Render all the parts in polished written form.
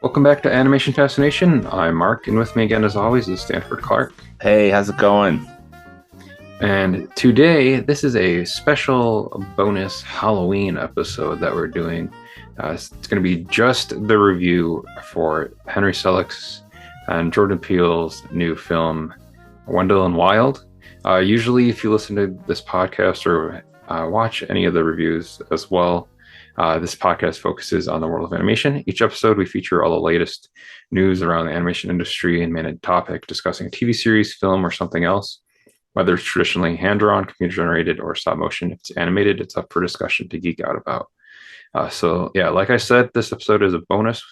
Welcome back to Animation Fascination. I'm Mark, and with me again, as always, is Stanford Clark. Hey, how's it going? And today, this is a special bonus Halloween episode that we're doing. It's going to be just the review for Henry Selick's and Jordan Peele's new film, Wendell Wild. Usually, if you listen to this podcast or watch any of the reviews as well, this podcast focuses on the world of animation. Each episode, we feature all the latest news around the animation industry and main topic, discussing a TV series, film, or something else. Whether it's traditionally hand-drawn, computer-generated, or stop-motion, if it's animated, it's up for discussion to geek out about. Like I said, this episode is a bonus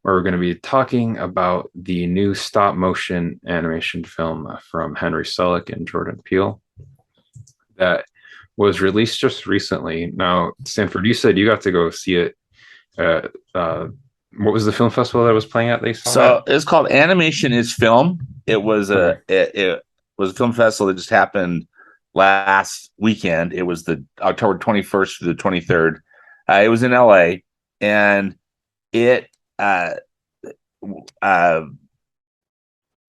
where we're going to be talking about the new stop-motion animation film from Henry Selick and Jordan Peele that was released just recently. Now, Stanford, you said you got to go see it. What was the film festival that was playing at? They saw So it's called Animation is Film. It was it was a film festival that just happened last weekend. It was the October 21st to the 23rd. It was in LA, and it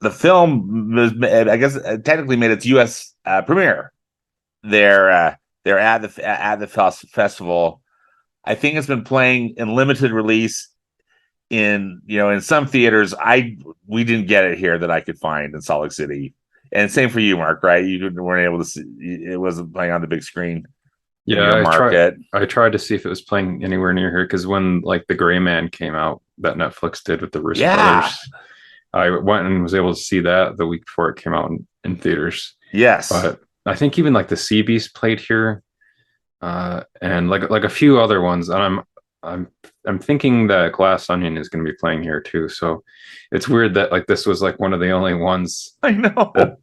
the film was, I guess, technically made its U.S. Premiere. They're at the festival. I think it's been playing in limited release in some theaters. We didn't get it here that I could find in Salt Lake City, and same for you, Mark. Right? You weren't able to see. It wasn't playing on the big screen in Yeah, your market. I tried to see if it was playing anywhere near here because when like The Gray Man came out that Netflix did with the Russo Yeah. brothers, I went and was able to see that the week before it came out in theaters. Yes. But I think even like the Sea Beast played here, and like a few other ones. And I'm thinking that Glass Onion is going to be playing here too. So it's weird that like this was like one of the only ones I know. that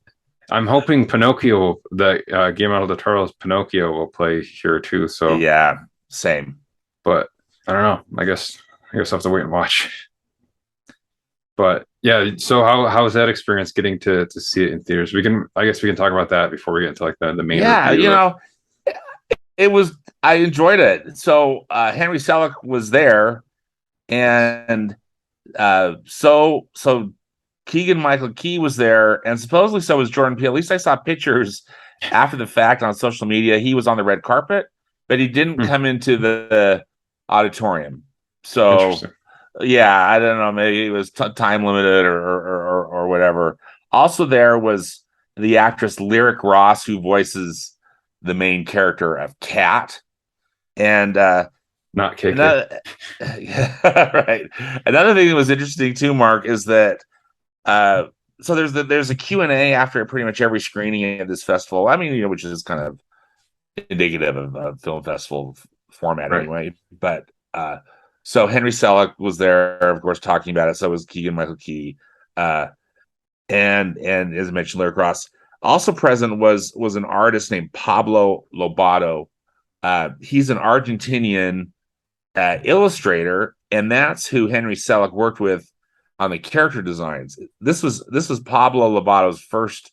I'm hoping Pinocchio, the Guillermo del Toro's Pinocchio, will play here too. So Yeah. Same. but I don't know. I guess I'll have to wait and watch. But yeah, so how was that experience getting to see it in theaters? I guess we can talk about that before we get into like the main Yeah. review of. It was. I enjoyed it. So Henry Selick was there, and so Keegan-Michael Key was there, and supposedly so was Jordan Peele. At least I saw pictures after the fact on social media. He was on the red carpet, but he didn't Hmm, come into the auditorium. So interesting. yeah, I don't know. Maybe it was time limited or whatever. Also, there was the actress Lyric Ross, who voices the main character of Cat, and Not KK. another right. Another thing that was interesting too, Mark, is that so there's a Q&A after pretty much every screening at this festival. I mean, which is kind of indicative of a film festival format Right. anyway. But so Henry Selick was there, of course, talking about it. So was Keegan-Michael Key, uh, and as I mentioned, Lyric Ross. Also present was an artist named Pablo Lobato. He's an Argentinian illustrator, and that's who Henry Selick worked with on the character designs. This was Pablo Lobato's first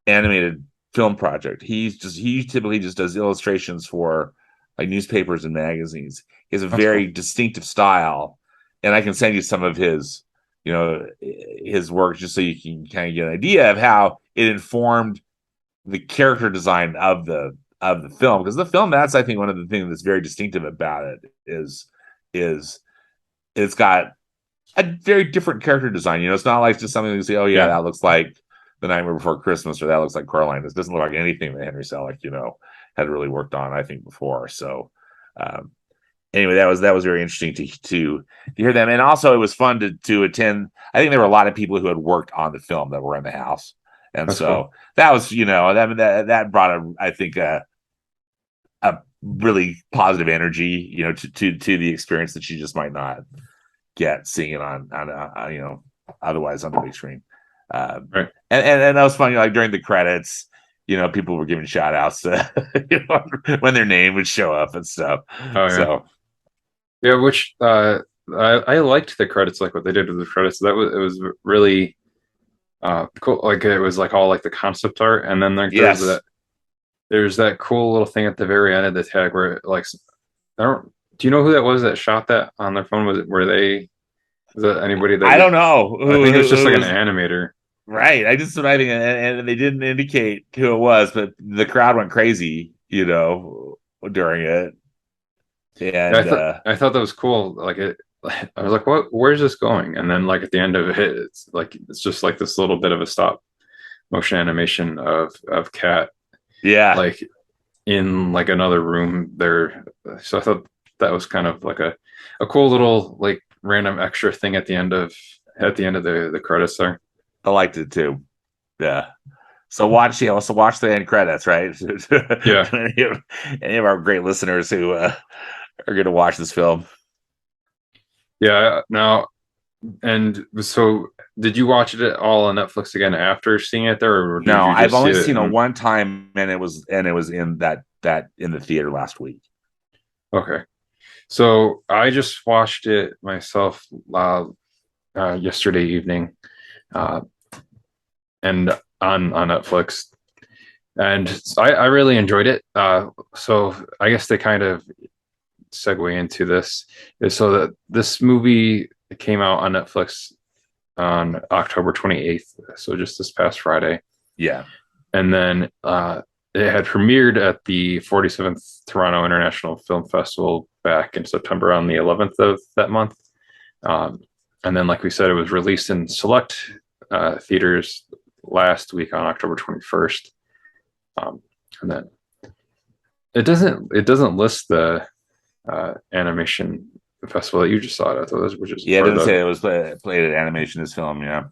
animated film project. He typically just does illustrations for like newspapers and magazines. He has a That's very cool. distinctive style, and I can send you some of his work just so you can kind of get an idea of how it informed the character design of the film, because the film, that's I think one of the things that's very distinctive about it is it's got a very different character design. It's not like just something you say, oh yeah, Yeah. that looks like The Nightmare Before Christmas, or that looks like Coraline. This doesn't look like anything that Henry Selick had really worked on, I think, before. So um anyway, that was very interesting to hear them. And also it was fun to attend. I think there were a lot of people who had worked on the film that were in the house, and That's cool. so that was that brought I think a really positive energy to the experience that you just might not get seeing it on otherwise on the big screen. um Right. and that was funny, like during the credits, people were giving shout outs to when their name would show up and stuff. Oh yeah. So Yeah, which I liked the credits, like what they did with the credits. It was really cool. Like it was like all like the concept art, and then like yes. there's that cool little thing at the very end of the tag where like I don't do you know who that was that shot that on their phone? Was it were they Is that anybody that I you? don't know I think it's just who like it an was. animator. Right. I just I think, and they didn't indicate who it was, but the crowd went crazy, during it. Yeah, And I thought that was cool. Like it, I was like, "What? Where's this going?" And then like at the end of it, it's just like this little bit of a stop motion animation of Cat yeah, like in like another room there. So I thought that was kind of like a cool little like random extra thing at the end of the credits there. I liked it too. Yeah. So watch, so watch the end credits, right? Yeah, Any of our great listeners who are going to watch this film. yeah. Now and so, did you watch it all on Netflix again after seeing it there, or did No, you I've just see only it? seen it one time, and it was in that in the theater last week. Okay, so I just watched it myself yesterday evening, uh, and on Netflix, and I really enjoyed it. So I guess they kind of segue into this is so that this movie came out on Netflix on October 28th, so just this past Friday. Yeah, And then it had premiered at the 47th Toronto International Film Festival back in September on the 11th of that month. Um, and then, like we said, it was released in select theaters last week on October 21st. And then it doesn't list the animation festival that you just saw it at, which is yeah. It or didn't the say it was played at Animation. This film, yeah.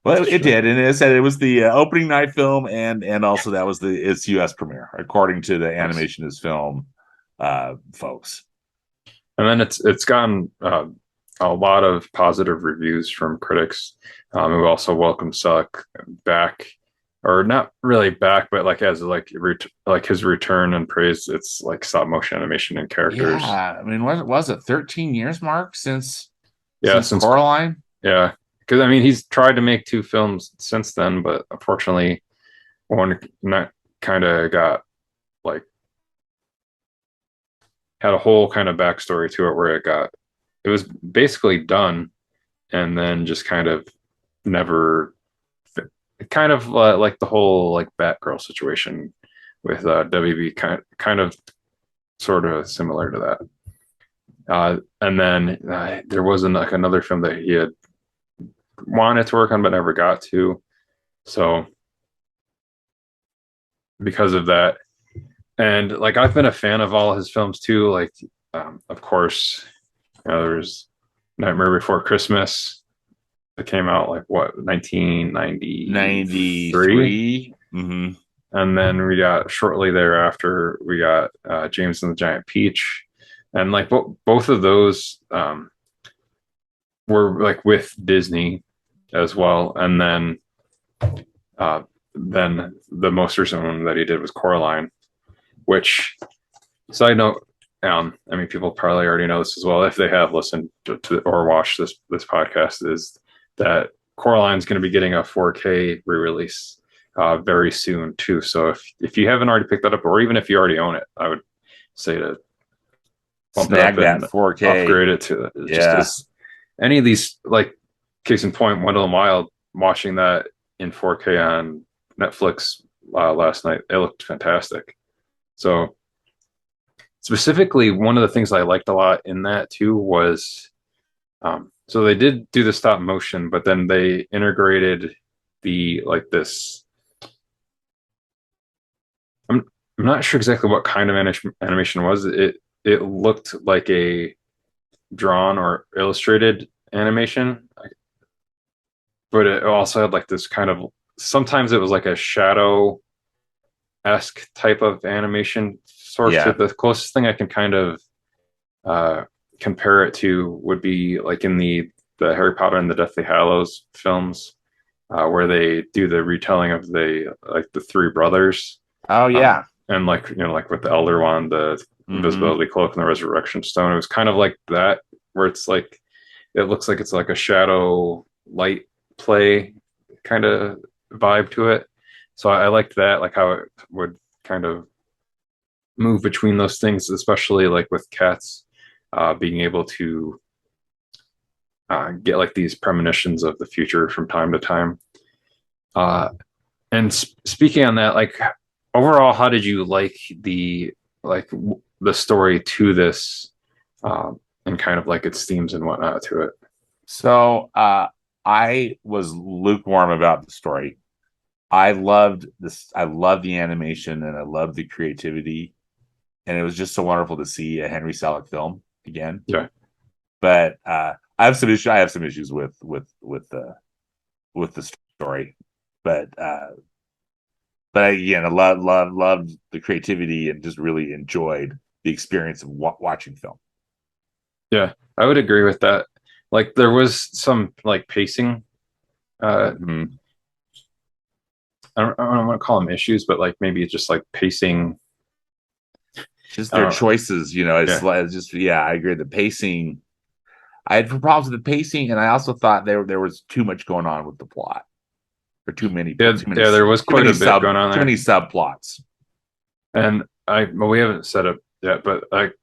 Well, that's it true. did, and it said it was the opening night film, and also that was its U.S. premiere, according to the Nice. Animation is Film folks. And then it's gotten a lot of positive reviews from critics who also welcome Suck back, or not really back, but like as like his return and praise. It's like stop motion animation and characters. Yeah, I mean, what was it? 13 years, Mark, Yeah, since since Coraline. yeah, because I mean he's tried to make two films since then, but unfortunately one not kind of got like had a whole kind of backstory to it where it was basically done and then just kind of never kind of like the whole like Batgirl situation with WB kind of sort of similar to that. And then there was like another film that he had wanted to work on but never got to. So because of that, and like I've been a fan of all his films too. Like of course, there's Nightmare Before Christmas that came out like what 1993. 93. Mm-hmm. And then we got shortly thereafter, we got James and the Giant Peach. And like both of those were like with Disney as well. And then the most recent one that he did was Coraline, which, side note, I mean, people probably already know this as well if they have listened to or watched this podcast, is that Coraline's going to be getting a 4K re-release very soon too. So if you haven't already picked that up, or even if you already own it, I would say to bump it up Snag that and 4K. upgrade it to just Yeah. because any of these, like case in point, Wendell Wild, watching that in 4K on Netflix last night, it looked fantastic. So specifically, one of the things I liked a lot in that too was so they did do the stop motion, but then they integrated the like this. I'm not sure exactly what kind of animation was. It looked like a drawn or illustrated animation, but it also had like this kind of sometimes it was like a shadow esque type of animation. Sort of Yeah. the closest thing I can kind of uh, compare it to would be like in the Harry Potter and the Deathly Hallows films, where they do the retelling of the three brothers, Oh yeah. and like like with the Elder Wand, the Mm-hmm. Invisibility Cloak, and the Resurrection Stone. It was kind of like that, where it's like it looks like it's like a shadow light play kind of vibe to it. So I liked that, like how it would kind of move between those things, especially like with cats being able to get like these premonitions of the future from time to time. Uh, and speaking on that, like overall, how did you like the story to this, and kind of like its themes and whatnot to it? So I was lukewarm about the story. I loved this. I loved the animation and I loved the creativity, and it was just so wonderful to see a Henry Selick film again. Yeah, But I have some issues. I have some issues with the story, but again, I loved the creativity and just really enjoyed the experience of watching film. yeah, I would agree with that. Like there was some like pacing. Mm-hmm. I don't want to call them issues, but like maybe it's just like pacing. Just I their don't know. choices, you know, Yeah, it's just yeah, I agree. The pacing, I had problems with the pacing, and I also thought there was too much going on with the plot, or yeah, yeah. There was quite a bit going on too many there, subplots. and well, we haven't set up yet, but like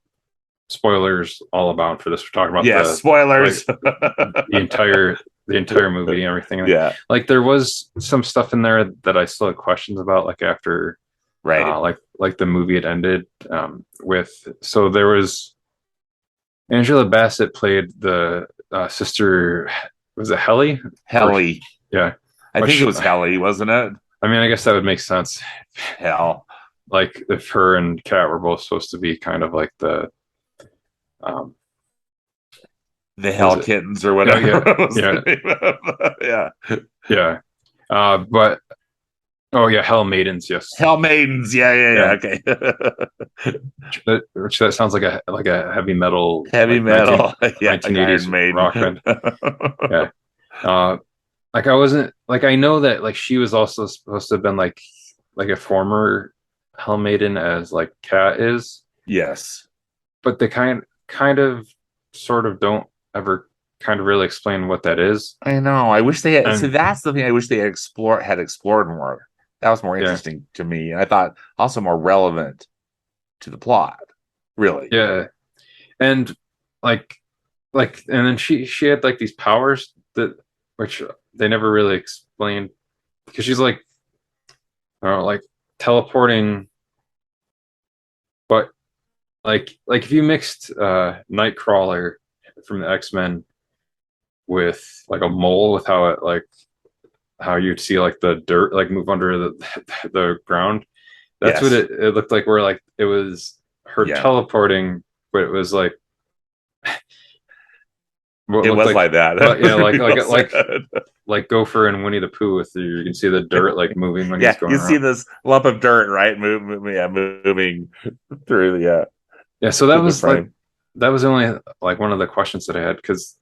spoilers all about for this. We're talking about Yes, the like spoilers. the entire movie and everything. Yeah, Like there was some stuff in there that I still had questions about, like after right. like the movie had ended, with so there was Angela Bassett played the sister. Was it Helly? Or Helly. yeah, I think it which was Helly, wasn't it? I mean, I guess that would make sense. Hell, Like if her and Kat were both supposed to be kind of like the um, the what was Hell it? Kittens or Yeah, whatever yeah, was yeah, the name of. Yeah, yeah. But oh yeah, Hell Maidens. Yes, Hell Maidens. Yeah, yeah, yeah. yeah. Okay. Which that sounds like a heavy metal Heavy like 19, metal. Yeah, like 1980s Iron Maiden. rock band. Yeah. Uh, like I wasn't like I know that like she was also supposed to have been like a former Hell Maiden as like Kat is, Yes. but they kind of sort of don't ever kind of really explain what that is. I know. I wish they had. So And that's the thing. I wish they had explored more. That was more yeah, interesting to me, and I thought also more relevant to the plot. Really. yeah. And like and then she had like these powers that which they never really explained because she's like I don't know, like teleporting, but like if you mixed Nightcrawler from the X-Men with like a mole with how it like how you'd see like the dirt like move under the ground. That's what Yes. it looked like. Where like it was her Yeah. teleporting, but it was like what It looked was like, like that. yeah, Very well said. like Gopher and Winnie the Pooh. With you can see the dirt like moving when he's Yeah, going you see around. this lump of dirt, right? Yeah, moving through. Yeah, Yeah, so through the frame. that was only like one of the questions that I had because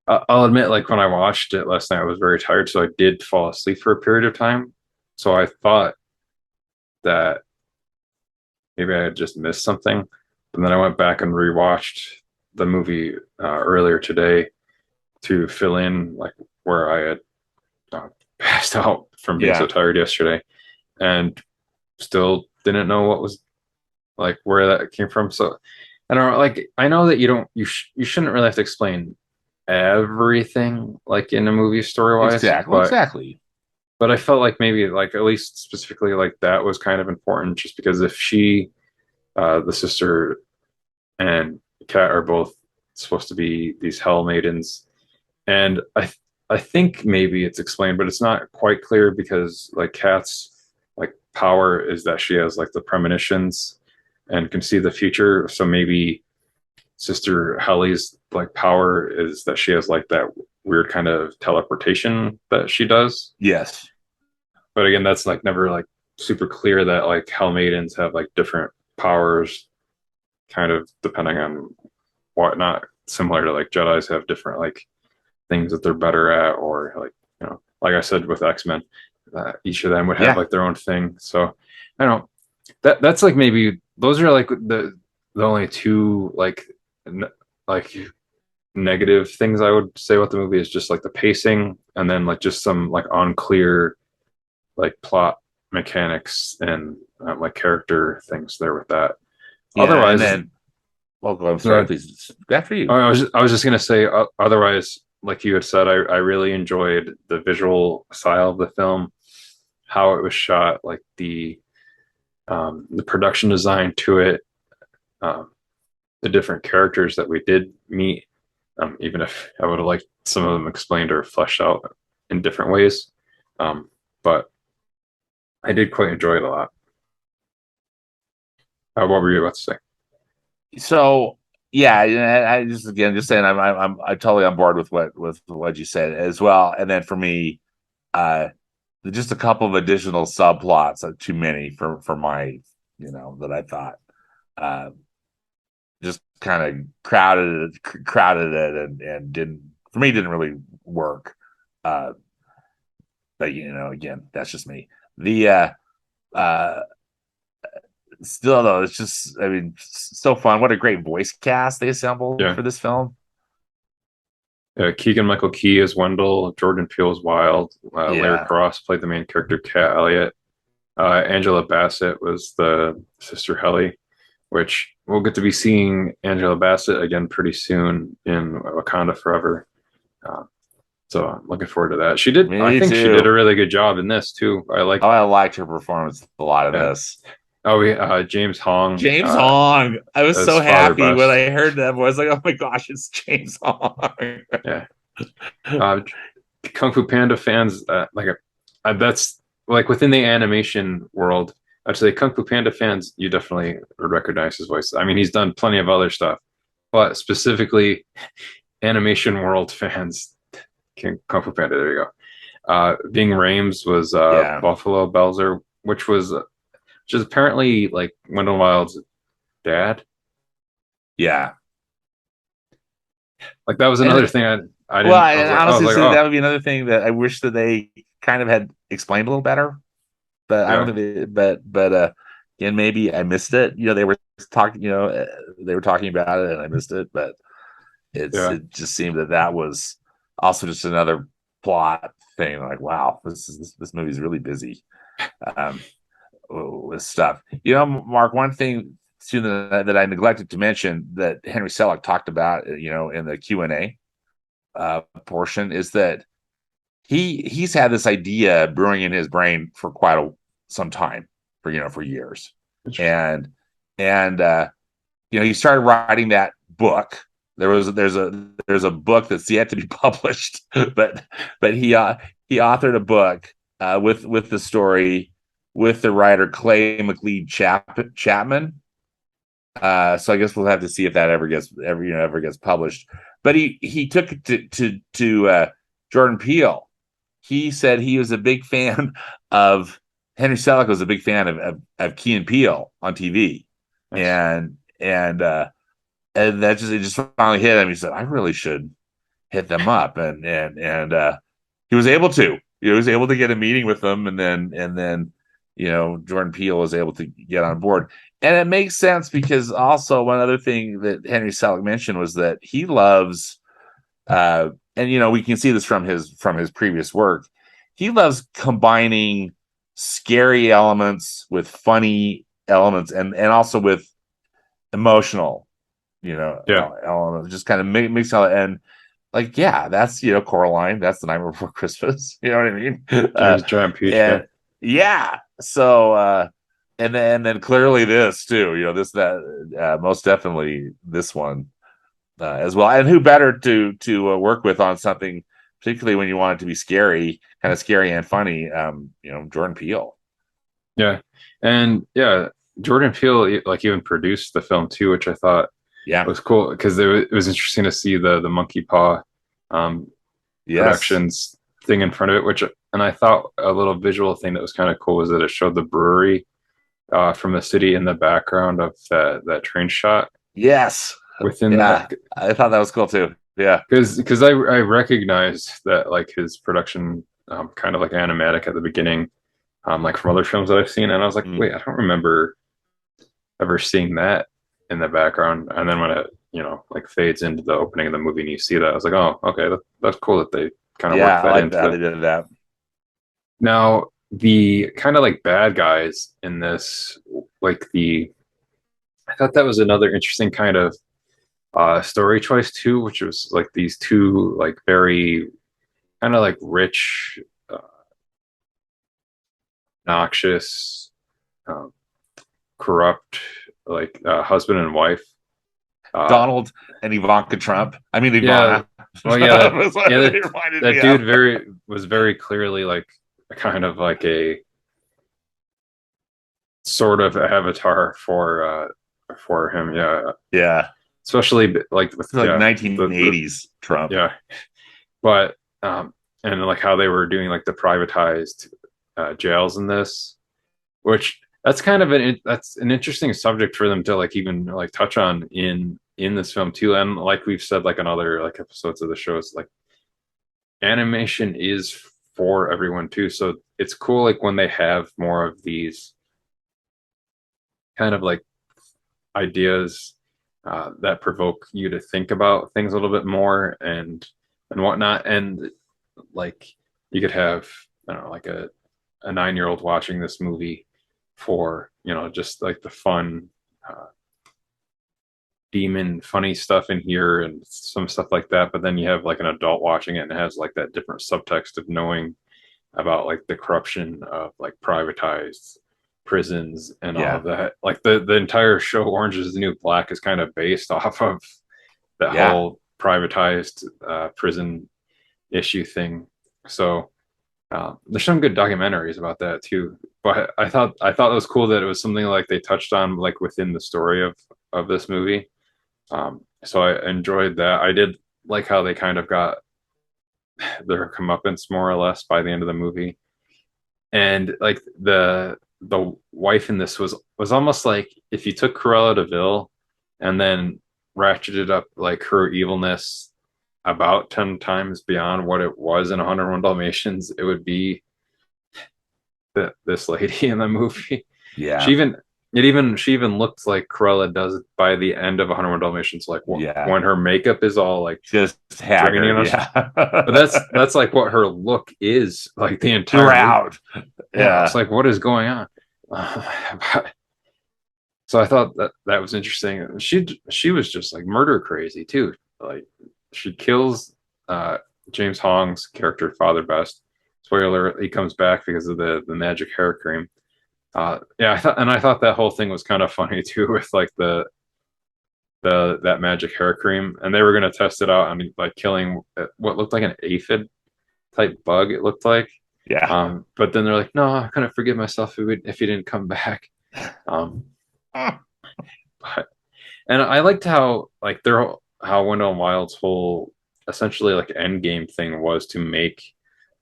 I'll admit like when I watched it last night I was very tired, so I did fall asleep for a period of time. So I thought that maybe I had just missed something. And then I went back and rewatched the movie earlier today to fill in like where I had uh, passed out from being so Yeah, tired yesterday, and still didn't know what was like where that came from. So I don't know. Like I know that you shouldn't really have to explain everything like in a movie story wise, exactly, exactly. but I felt like maybe like at least specifically like that was kind of important just because if she the sister and Kat are both supposed to be these Hell Maidens, and I think maybe it's explained, but it's not quite clear because like Kat's like power is that she has like the premonitions and can see the future. So maybe Sister Helly's like power is that she has like that weird kind of teleportation that she does. Yes, But again, that's like never like super clear that like Hell Maidens have like different powers kind of depending on whatnot, similar to like Jedi's have different like things that they're better at, or like like I said with X-Men, each of them would have yeah, like their own thing. So I don't know. That's like maybe those are like the only two like negative things I would say about the movie is just like the pacing, and then like just some like unclear like plot mechanics and like character things there with that. yeah. And Otherwise, then Well, I'm sorry, Uh, please. After you. I was just gonna say, otherwise, like you had said, I really enjoyed the visual style of the film, how it was shot, like the production design to it, um, the different characters that we did meet, even if I would have liked some of them explained or fleshed out in different ways. But I did quite enjoy it a lot. What were you about to say? So yeah, I just again just saying I'm totally on board with what you said as well. And then for me, uh, just a couple of additional subplots are too many for my that I thought uh, just kind of crowded it and didn't really work. Uh, but again, that's just me. The uh still though, it's just I mean so fun. What a great voice cast they assembled Yeah. for this film. Keegan-Michael Key as Wendell, Jordan Peele as Wild, Larry Yeah, Cross played the main character, Cat Elliott. Angela Bassett was the sister Helly, which we'll get to be seeing Angela Bassett again pretty soon in Wakanda Forever. Uh, so I'm looking forward to that. I me think she did too. a really good job in this too. I Oh, like, I liked her performance a lot in yeah. this. Oh, yeah, James Hong James Hong. I was as so Father happy when Best. I heard that voice. Like, oh my gosh, it's James Hong. Yeah. Uh, Kung Fu Panda fans, that's like within the animation world. I'd say Kung Fu Panda fans, you definitely would recognize his voice. I mean, he's done plenty of other stuff, but specifically animation world fans, Kung Fu Panda. There you go. Ving Rhames was Yeah, Buffalo Belzer, which is apparently like Wendell Wild's dad. yeah. Like that was another And thing I well, didn't. I was and like, I was honestly, like, so that oh would be another thing that I wish that they kind of had explained a little better. But I don't yeah, think but again, maybe I missed it. They were talking, they were talking about it and I missed it, but yeah, it just seemed that was also just another plot thing. Like, wow, this movie's really busy um, with stuff. Mark, one thing too that I neglected to mention that Henry Selick talked about, in the Q&A portion is that he's had this idea brewing in his brain for some time, for years, and he started writing that book. There's a book that's yet to be published, but he authored a book with the story with the writer Clay McLeod Chapman. So I guess we'll have to see if that ever gets published. But he took it to Jordan Peele. He said he was a big fan of Henry Selick was a big fan of Key and Peele on TV, nice. and that just finally hit him. He said, "I really should hit them up," and he was able to. He was able to get a meeting with them, and then Jordan Peele was able to get on board, and it makes sense because also one other thing that Henry Selick mentioned was that he loves, and we can see this from his previous work. He loves combining scary elements with funny elements, and also with emotional Yeah, elements, just kind of mix all and like, yeah, that's Coraline, that's The Nightmare Before Christmas. You know what I mean? James Giant Peach. Yeah, And yeah, so and then clearly this too, this that most definitely this one as well. And who better to work with on something, particularly when you want it to be kind of scary and funny? Jordan Peele. yeah, and yeah, Jordan Peele like even produced the film too, which I thought Yeah. was cool because it was interesting to see the Monkey Paw um, Yes. Productions thing in front of it. And I thought a little visual thing that was kind of cool was that it showed the brewery from the city in the background of that train shot Yes. within Yeah. that. I thought that was cool too. Yeah. Because I recognized that like his production kind of like animatic at the beginning, like from other films that I've seen, and I was like, Mm. wait, I don't remember ever seeing that in the background. And then when it like fades into the opening of the movie and you see that, I was like, oh, okay, that's cool that they kind of worked Yeah, I that like into that the. they did that. Now the kind of like bad guys in this, like I thought that was another interesting kind of story choice too, which was like these two like very kind of like rich, uh, noxious, um, corrupt, like husband and wife. Uh, Donald and Ivanka Trump. I mean yeah, Ivana. well, yeah, that That's yeah what that, they reminded that me dude of. was very clearly like kind of like a sort of avatar for him. Yeah, Yeah. especially like with It's like yeah the 1980s Trump. yeah, but and like how they were doing like the privatized jails in this, which that's kind of that's an interesting subject for them to like even like touch on in this film too. And like we've said like on other like episodes of the shows, like animation is for everyone too. So it's cool like when they have more of these kind of like ideas that provoke you to think about things a little bit more and whatnot. And like you could have I don't know like a 9-year old watching this movie for just like the fun demon funny stuff in here and some stuff like that, but then you have like an adult watching it and it has like that different subtext of knowing about like the corruption of like privatized prisons and all Yeah. of that. Like the entire show Orange is the New Black is kind of based off of that Yeah. whole privatized prison issue thing. So there's some good documentaries about that too. But I thought it was cool that it was something like they touched on like within the story of this movie. So I enjoyed that. I did like how they kind of got their comeuppance more or less by the end of the movie, and like the wife in this was almost like if you took Cruella de Vil and then ratcheted up like her evilness about 10 times beyond what it was in 101 Dalmatians, it would be this lady in the movie. She Yeah. even she even looked like Cruella does by the end of 101 Dalmatians, like Yeah. when her makeup is all like Just draining haggard. us. But Yeah. that's like what her look is like the entire movie. Throughout. Yeah, I was Yeah. like, what is going on? So I thought that was interesting. She was just like murder crazy too. Like she kills James Hong's character, Father Best. Spoiler: he comes back because of the magic hair cream. Yeah, I thought that whole thing was kind of funny too, with like the that magic hair cream, and they were gonna test it out on like killing what looked like an aphid type bug. It looked like, Yeah. but then they're like, no, I couldn't forgive myself if he didn't come back. Um, but, and I liked how like their how Wendell and Wild's whole essentially like end game thing was to make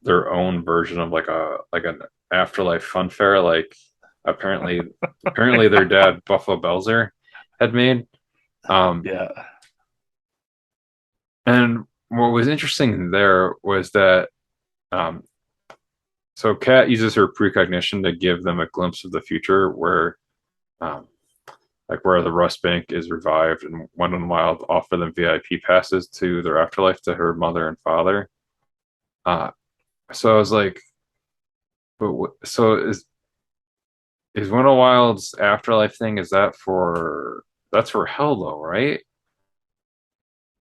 their own version of like an afterlife fun fair, like apparently their dad Buffalo Belzer had made. Um, Yeah. and what was interesting there was that um, so Kat uses her precognition to give them a glimpse of the future where um, like where the Rust Bank is revived and Wendell and Wild offer them VIP passes to their afterlife to her mother and father. Uh, so I was like, so is Wendell Wild's afterlife thing? Is that for that's for hell though, right?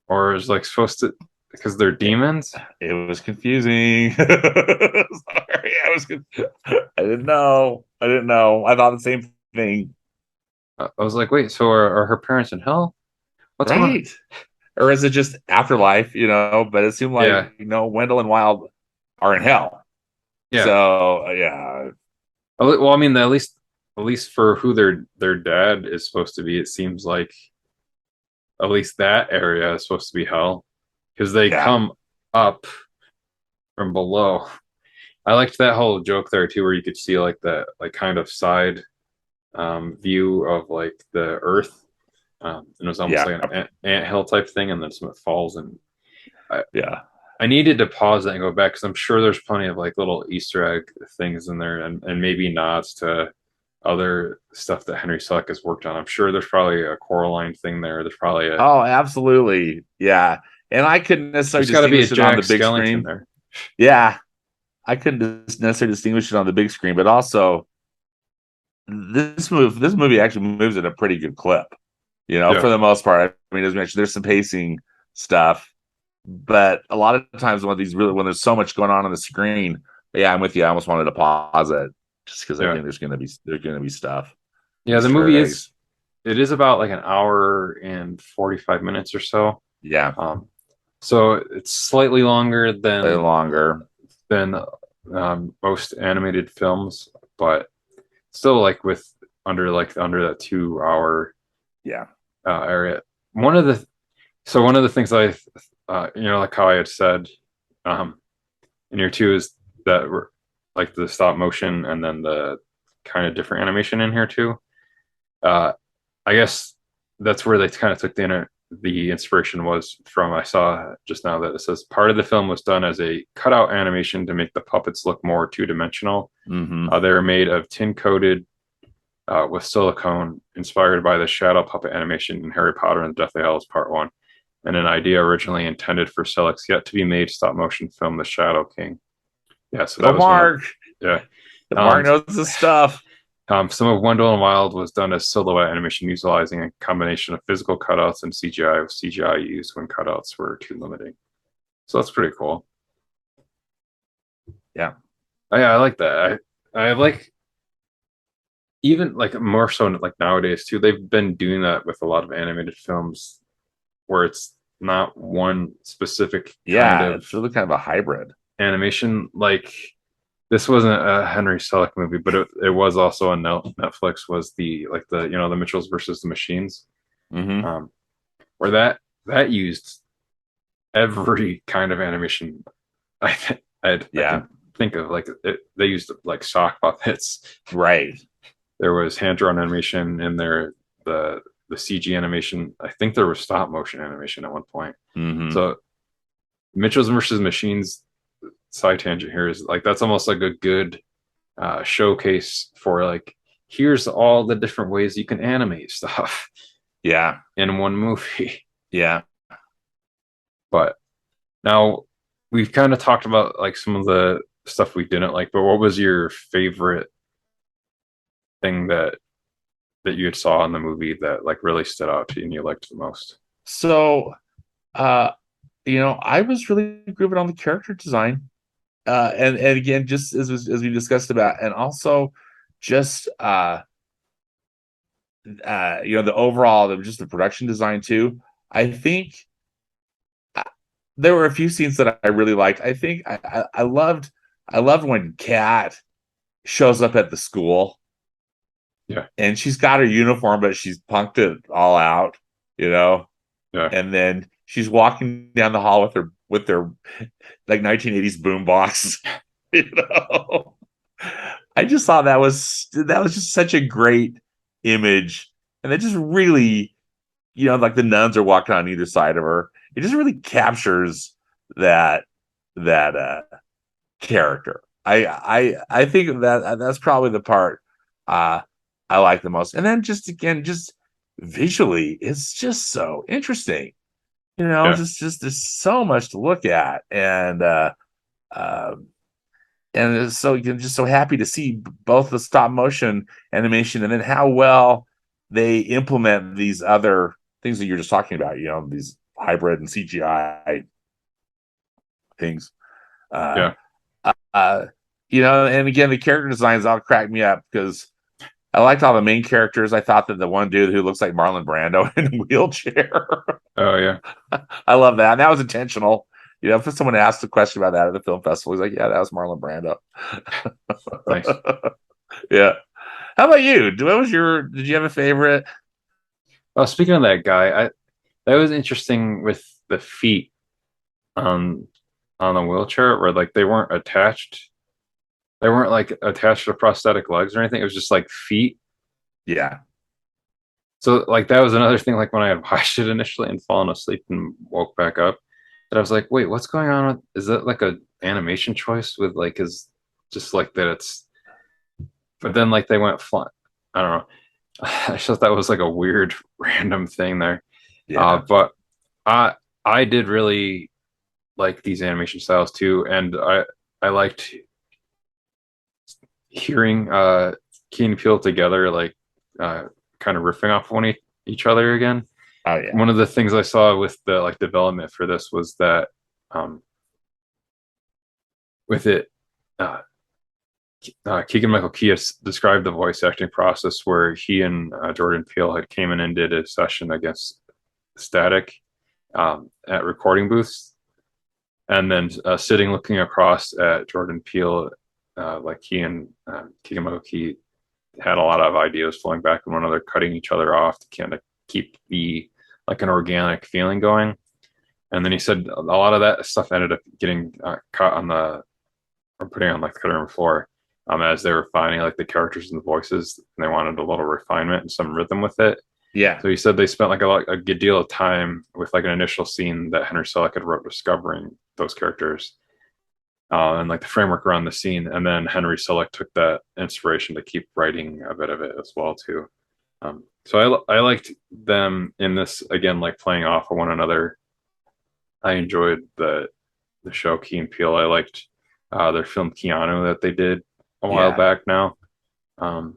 Or is like supposed to because they're demons? It was confusing. Sorry, I didn't know. I didn't know. I thought the same thing. I was like, wait, so are her parents in hell? What's going on? Right. Or is it just afterlife, But it seemed like, Yeah, Wendell and Wild are in hell. yeah. So, yeah. Well, I mean, at least for who their dad is supposed to be, it seems like at least that area is supposed to be hell because they Yeah. come up from below. I liked that whole joke there too, where you could see like that like kind of side view of like the Earth. And it was almost Yeah. like an ant hill type thing, and then some falls. And I, Yeah. I needed to pause that and go back because I'm sure there's plenty of like little Easter egg things in there, and maybe nods to other stuff that Henry Selick has worked on. I'm sure there's probably a Coraline thing there. There's probably a Oh, absolutely. Yeah. And I couldn't necessarily there's got to be a distinguish it on the Jack big Skellington screen. there. Yeah. I couldn't necessarily distinguish it on the big screen, but also this movie actually moves at a pretty good clip. Yeah. for the most part. I mean, as mentioned, there's some pacing stuff, but a lot of times when there's so much going on the screen, yeah, I'm with you. I almost wanted to pause it just because I Yeah. think there's gonna be stuff, Yeah. The Easter movie eggs. it is about like an hour and 45 minutes or so. Yeah, Um, so it's slightly longer play longer. than most animated films, but still like with under that 2 hour Yeah, area. One of the one of the things like how I had said um, in year two is that we're like the stop motion and then the kind of different animation in here too. Uh, I guess that's where they kind of took the inspiration was from. I saw just now that it says part of the film was done as a cutout animation to make the puppets look more two dimensional. mm-hmm. They were made of tin coated with silicone, inspired by the shadow puppet animation in Harry Potter and the Deathly Hallows Part One, and an idea originally intended for Selick's yet to be made stop motion film, The Shadow King. Yeah, so Go that was one of Mark. yeah. Mark Um, knows his stuff. some of Wendell Wild was done as silhouette animation, utilizing a combination of physical cutouts and CGI, with CGI used when cutouts were too limiting. So that's pretty cool. Yeah, Yeah, I like that. I like even like more so like nowadays too. They've been doing that with a lot of animated films where it's not one specific kind yeah. of It's really kind of a hybrid. animation. Like this wasn't a Henry Selick movie, but it was also on Netflix. Was the Mitchells versus the Machines, Mm-hmm. um, where that used every kind of animation I Yeah, can think of. Like they used like sock puppets. right. There was hand drawn animation in there. The CG animation. I think there was stop motion animation at one point. Mm-hmm. So Mitchell's versus Machines side tangent here is like that's almost like a good showcase for like here's all the different ways you can animate stuff Yeah, in one movie. yeah. But now we've kind of talked about like some of the stuff we didn't like, but what was your favorite thing that you had saw in the movie that like really stood out to you and you liked the most? So, uh, I was really grooving on the character design, and again, just as we discussed about, and also just the overall, just the production design too. I think uh, there were a few scenes that I really liked. I think I loved when Kat shows up at the school Yeah, and she's got her uniform, but she's punked it all out, you know. yeah, And then she's walking down the hall with their like 1980s boombox, you know. I just thought that was just such a great image, and it just really, like the nuns are walking on either side of her. It just really captures that character. I think that's probably the part uh, I like the most. And then just again, just visually, it's just so interesting. yeah, Just there's so much to look at, um, and it's so you're just so happy to see both the stop motion animation and then how well they implement these other things that you're just talking about. These hybrid and CGI things. Uh, yeah. uh, and again, the character designs all crack me up because I liked all the main characters. I thought that the one dude who looks like Marlon Brando in a wheelchair. Oh yeah, I love that. And that was intentional. If someone asked a question about that at the film festival, he's like, "Yeah, that was Marlon Brando." nice. Yeah. How about you? Did you have a favorite? Well, speaking of that guy, that was interesting with the feet on on the wheelchair, where like they weren't attached. They weren't like attached to prosthetic legs or anything. It was just like feet. Yeah. So like that was another thing. Like when I had watched it initially and fallen asleep and woke back up, that I was like, wait, what's going on? Is that like a animation choice with like is just like that? It's but then like they went flat. I don't know. I just thought that was like a weird random thing there. Yeah. But I I did really like these animation styles too, and I liked hearing Key and Peele together, like uh, kind of riffing off one each other again. Oh yeah. One of the things I saw with the like development for this was that um, with it, uh, Keegan-Michael Key has described the voice acting process where he and Jordan Peele had came in and did a session against Static at recording booths, and then sitting looking across at Jordan Peele, like he and Keegan-Michael Key had a lot of ideas flowing back and one another, cutting each other off to kind of keep the like an organic feeling going. And then he said a lot of that stuff ended up getting cut on the or putting on like the cutting room floor as they were finding like the characters and the voices, and they wanted a little refinement and some rhythm with it. Yeah. So he said they spent like a good deal of time with like an initial scene that Henry Selick had wrote discovering those characters and like the framework around the scene. And then Henry Selick took that inspiration to keep writing a bit of it as well too. So I liked them in this again, like playing off of one another. I enjoyed the show Key and Peele. I liked their film Keanu that they did a while Yeah. back now. Um,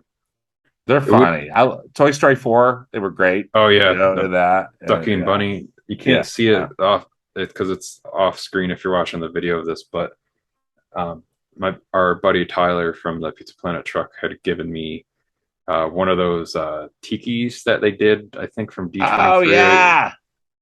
They're it would, funny. Toy Story 4, they were great. oh You yeah, know, the in that. Ducky and Yeah. Bunny. You can't Yeah. see it off it because it's off screen if you're watching the video of this, but um, my our buddy Tyler from the Pizza Planet truck had given me one of those tikis that they did, I think, from Oh D23 yeah.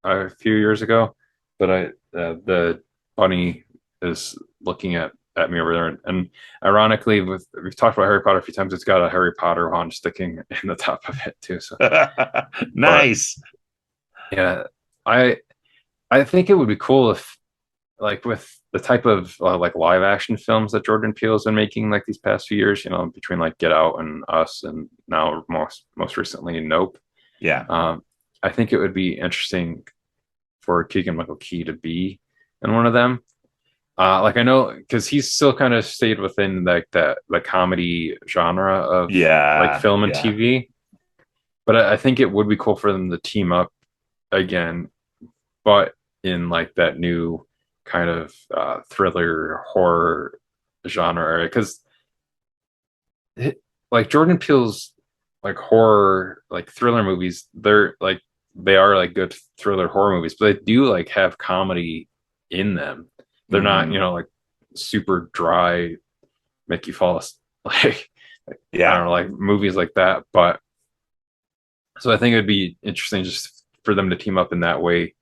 a few years ago. But the bunny is looking at me over there, and ironically, we've talked about Harry Potter a few times. It's got a Harry Potter wand sticking in the top of it too. So, but Nice. yeah, I I think it would be cool if like with the type of like live action films that Jordan Peele has been making like these past few years, you know, between like Get Out and Us, and now most recently Nope. Yeah. Um, I think it would be interesting for Keegan Michael Key to be in one of them. Like I know because he's still kind of stayed within like that the comedy genre of like Yeah. film and Yeah. TV, but I think it would be cool for them to team up again, but in like that new kind of thriller horror genre area because like Jordan Peele's like horror like thriller movies, they are like good thriller horror movies, but they do like have comedy in them. They're not, you Hmm. know, like super dry, make you fall like I Yeah. don't know, like movies like that. But so I think it'd be interesting just for them to team up in that way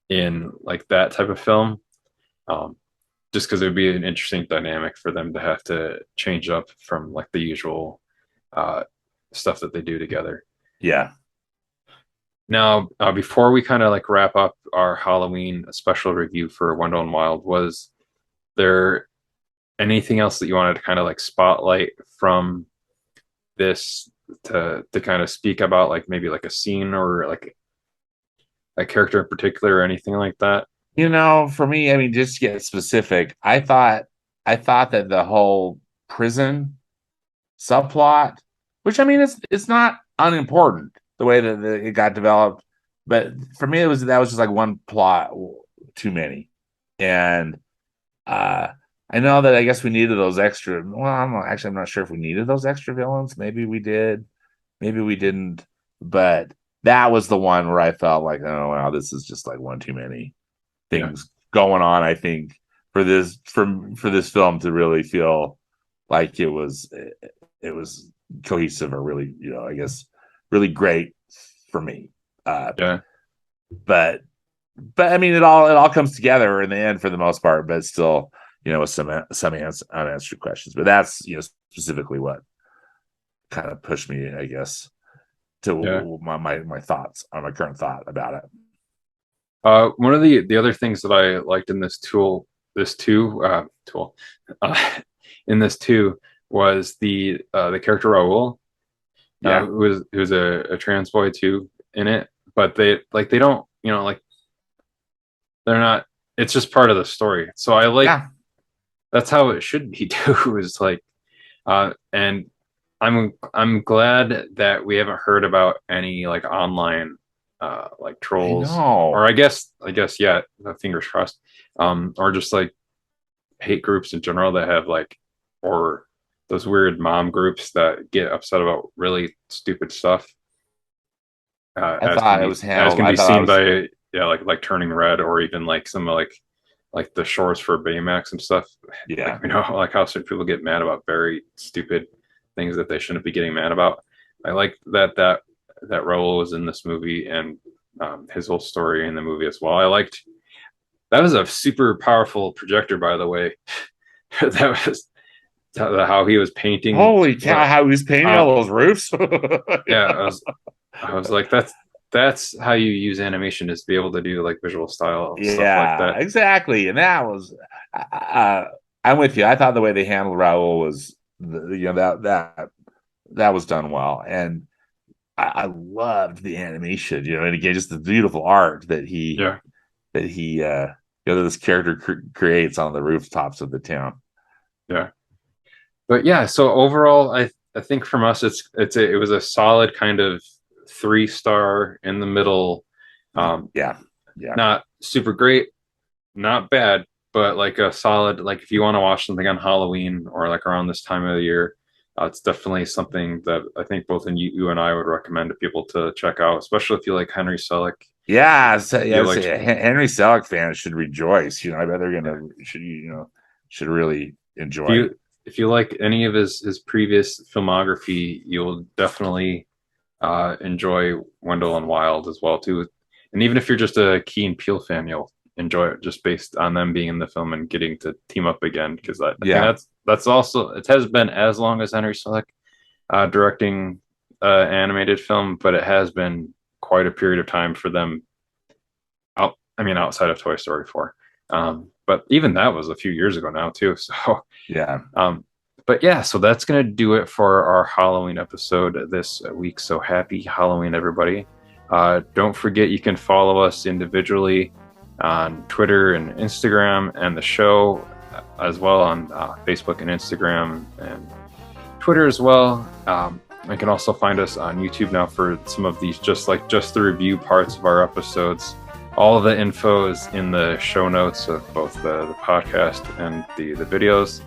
in like that type of film. Um, just because it would be an interesting dynamic for them to have to change up from like the usual uh, stuff that they do together. Yeah. Now, before we kind of like wrap up our Halloween special review for Wendell Wild, was there anything else that you wanted to kind of like spotlight from this to kind of speak about, like maybe like a scene or like a character in particular or anything like that? You know, for me, I mean, just to get specific, I thought that the whole prison subplot, which I mean, it's not unimportant the way that it got developed, but for me, that was just like one plot too many, and uh, I know that I guess we needed those extra. Well, I'm not sure if we needed those extra villains. Maybe we did, maybe we didn't, but that was the one where I felt like, oh wow, this is just like one too many Yeah, things going on. I think for this film to really feel like it was cohesive or really, you know, I guess really great for me. yeah, But I mean, it all comes together in the end for the most part. But still, you know, with some unanswered questions. But that's, you know, specifically what kind of pushed me, I guess, yeah. to my thoughts on my current thought about it. One of the other things that I liked in this tool, uh, in this too, was the character Raul, Yeah, who was a trans boy too in it, but they don't, you know, like they're not. It's just part of the story. So I like yeah, that's how it should be too. Is like, and I'm glad that we haven't heard about any like online like I trolls, or know. I guess yeah, fingers crossed, or just like hate groups in general that have like, or those weird mom groups that get upset about really stupid stuff. I thought it was as handled. can I be thought it seen was, by like turning red, or even like some like the shorts for Baymax and stuff. yeah, Like, you know, like how certain people get mad about very stupid things that they shouldn't be getting mad about. I like that Raul was in this movie, and his whole story in the movie as well. I liked that was a super powerful projector, by the way. That was how he was painting. holy cow! How he was painting Uh, all those roofs. yeah, I was like, that's how you use animation, is to be able to do like visual style stuff like Yeah, that. exactly. And that was, I'm with you. I thought the way they handled Raul was, that was done well, and I loved the animation. And again, just the beautiful art Yeah, that he, that this character creates on the rooftops of the town. yeah. But yeah, so overall, I think from us, it was a solid kind of 3 star in the middle. Yeah, yeah, Not super great, not bad, but like a solid, like if you want to watch something on Halloween or like around this time of the year, it's definitely something that I think both you and I would recommend to people to check out, especially if you like Henry Selick. yeah. So, You yeah, like, Henry Selick fans should rejoice. I bet they're yeah. gonna should really If enjoy it. you like any of his previous filmography, you'll definitely enjoy Wendell and Wild as well too. And even if you're just a Key and Peele fan, you'll enjoy it just based on them being in the film and getting to team up again. Because I think Yeah, that's also, it has been as long as Henry Selick directing animated film, but it has been quite a period of time for them outside of Toy Story 4. But even that was a few years ago now too. So yeah. but yeah, so that's going to do it for our Halloween episode this week. So happy Halloween, everybody. Don't forget, you can follow us individually on Twitter and Instagram, and the show as well on Facebook and Instagram and Twitter as well. You can also find us on YouTube now for some of these, just the review parts of our episodes. All of the info is in the show notes of both the podcast and the videos.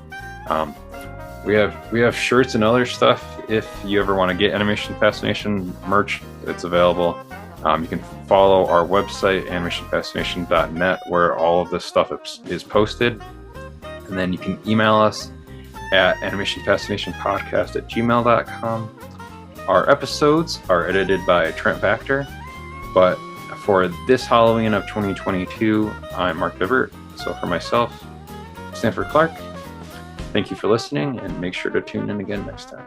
We have shirts and other stuff. If you ever want to get Animation Fascination merch, it's available. You can follow our website, animationfascination.net, where all of this stuff is posted. And then you can email us at animationfascinationpodcast@gmail.com. Our episodes are edited by Trent Baxter. But for this Halloween of 2022, I'm Mark Vivert. So for myself, Stanford Clark, thank you for listening, and make sure to tune in again next time.